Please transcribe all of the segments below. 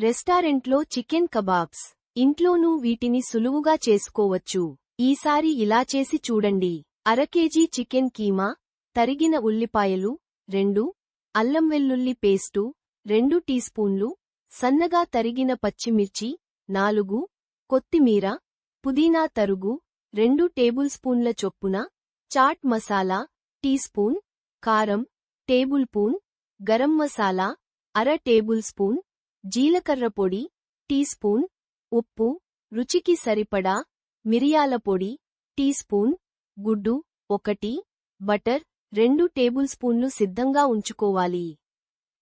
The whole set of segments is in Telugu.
రెస్టారెంట్లో చికెన్ కబాబ్స్. ఇంట్లోనూ వీటిని సులువుగా చేసుకోవచ్చు. ఈసారి ఇలా చేసి చూడండి. అరకేజీ చికెన్ కీమా, తరిగిన ఉల్లిపాయలు 2, అల్లం వెల్లుల్లి పేస్టు 2 టీ స్పూన్లు, సన్నగా తరిగిన పచ్చిమిర్చి 4, కొత్తిమీర, పుదీనా తరుగు 2 టేబుల్ స్పూన్ల చొప్పున, చాట్ మసాలా టీ స్పూన్, కారం టేబుల్ స్పూన్, గరం మసాలా అర టేబుల్ స్పూన్, జీలకర్ర పొడి టీ స్పూన్, ఉప్పు రుచికి సరిపడా, మిరియాల పొడి టీ స్పూన్, గుడ్డు 1, బటర్ 2 టేబుల్ స్పూన్లు సిద్ధంగా ఉంచుకోవాలి.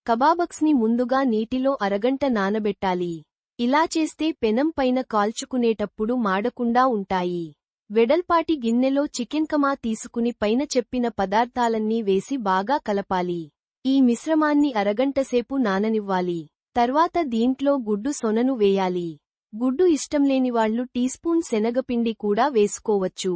కబాబ్స్ని ముందుగా నీటిలో అరగంట నానబెట్టాలి. ఇలా చేస్తే పెనం పైన కాల్చుకునేటప్పుడు మాడకుండా ఉంటాయి. వెడల్పాటి గిన్నెలో చికెన్ కమా తీసుకుని పైన చెప్పిన పదార్థాలన్నీ వేసి బాగా కలపాలి. ఈ మిశ్రమాన్ని అరగంటసేపు నాననివ్వాలి. తర్వాత దీంట్లో గుడ్డు సొనను వేయాలి. గుడ్డు ఇష్టంలేనివాళ్లు టీ స్పూన్ శనగపిండి కూడా వేసుకోవచ్చు.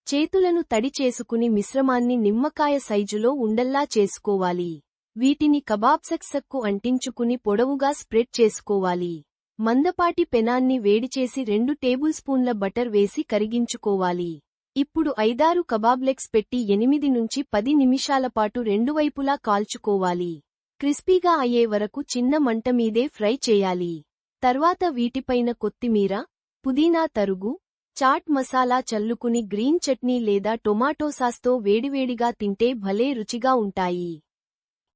చేతులను తడి చేసుకుని మిశ్రమాన్ని నిమ్మకాయ సైజులో ఉండల్లా చేసుకోవాలి. వీటిని కబాబ్స్కు అంటించుకుని పొడవుగా స్ప్రెడ్ చేసుకోవాలి. మందపాటి పెనాన్ని వేడిచేసి 2 టేబుల్ స్పూన్ల బటర్ వేసి కరిగించుకోవాలి. ఇప్పుడు 5-6 కబాబ్ లెగ్స్ పెట్టి 8 నుంచి 10 నిమిషాలపాటు రెండు వైపులా కాల్చుకోవాలి. క్రిస్పీగా అయ్యే వరకు చిన్న మంట మీదే ఫ్రై చేయాలి. తర్వాత వీటిపైన కొత్తిమీర, పుదీనా తరుగు, చాట్ మసాలా చల్లుకుని గ్రీన్ చట్నీ లేదా టొమాటో సాస్తో వేడివేడిగా తింటే భలే రుచిగా ఉంటాయి.